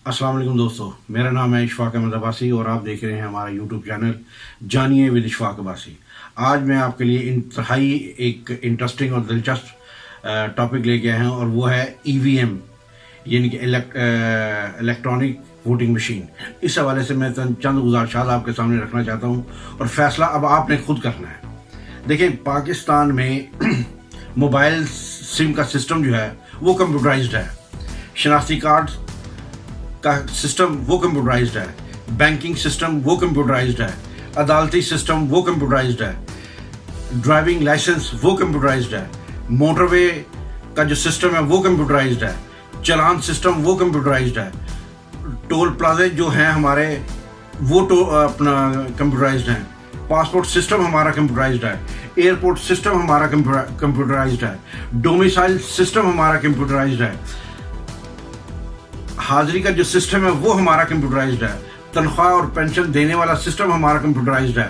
السلام علیکم دوستو، میرا نام ہے اشفاق احمد عباسی اور آپ دیکھ رہے ہیں ہمارا یوٹیوب چینل جانیے ود اشفاق عباسی۔ آج میں آپ کے لیے انتہائی ایک انٹرسٹنگ اور دلچسپ ٹاپک لے کے آیا ہوں، اور وہ ہے EVM یعنی کہ الیکٹرانک ووٹنگ مشین۔ اس حوالے سے میں چند گزارشات آپ کے سامنے رکھنا چاہتا ہوں اور فیصلہ اب آپ نے خود کرنا ہے۔ دیکھیں، پاکستان میں موبائل سم کا سسٹم جو ہے وہ کمپیوٹرائزڈ ہے، شناختی کارڈ کا سسٹم وہ کمپیوٹرائزڈ ہے، بینکنگ سسٹم وہ کمپیوٹرائزڈ ہے، عدالتی سسٹم وہ کمپیوٹرائزڈ ہے، ڈرائیونگ لائسنس وہ کمپیوٹرائزڈ ہے، موٹر وے کا جو سسٹم ہے وہ کمپیوٹرائزڈ ہے، چلان سسٹم وہ کمپیوٹرائزڈ ہے، ٹول پلازے جو ہیں ہمارے وہ اپنا کمپیوٹرائزڈ ہیں، پاسپورٹ سسٹم ہمارا کمپیوٹرائزڈ ہے، ایئرپورٹ سسٹم ہمارا کمپیوٹرائزڈ ہے، ڈومیسائل سسٹم ہمارا کمپیوٹرائزڈ ہے، حاضری کا جو سسٹم ہے وہ ہمارا کمپیوٹرائزڈ ہے، تنخواہ اور پینشن دینے والا سسٹم ہمارا کمپیوٹرائزڈ ہے،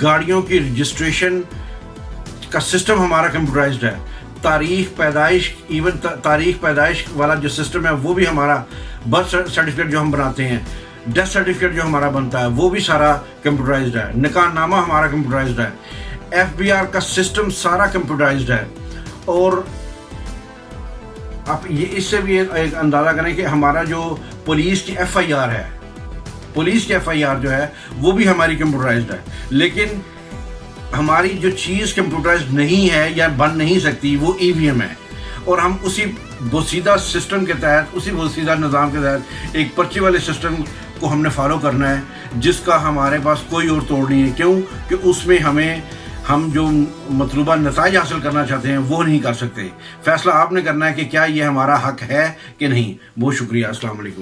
گاڑیوں کی رجسٹریشن کا سسٹم ہمارا کمپیوٹرائزڈ ہے، تاریخ پیدائش والا جو سسٹم ہے وہ بھی ہمارا، برتھ سرٹیفکیٹ جو ہم بناتے ہیں، ڈیتھ سرٹیفکیٹ جو ہمارا بنتا ہے وہ بھی سارا کمپیوٹرائزڈ ہے، نکاح نامہ ہمارا کمپیوٹرائزڈ ہے، FBR کا سسٹم سارا کمپیوٹرائزڈ ہے۔ اور آپ یہ اس سے بھی ایک اندازہ کریں کہ ہمارا جو پولیس کی FIR ہے، پولیس کی FIR جو ہے وہ بھی ہماری کمپیوٹرائزڈ ہے، لیکن ہماری جو چیز کمپیوٹرائزڈ نہیں ہے یا بن نہیں سکتی وہ EVM ہے، اور ہم اسی بوسیدہ سسٹم کے تحت، اسی بوسیدہ نظام کے تحت ایک پرچی والے سسٹم کو ہم نے فالو کرنا ہے، جس کا ہمارے پاس کوئی اور توڑ نہیں ہے۔ کیوں کہ اس میں ہم جو مطلوبہ نتائج حاصل کرنا چاہتے ہیں وہ نہیں کر سکتے۔ فیصلہ آپ نے کرنا ہے کہ کیا یہ ہمارا حق ہے کہ نہیں۔ بہت شکریہ، السلام علیکم۔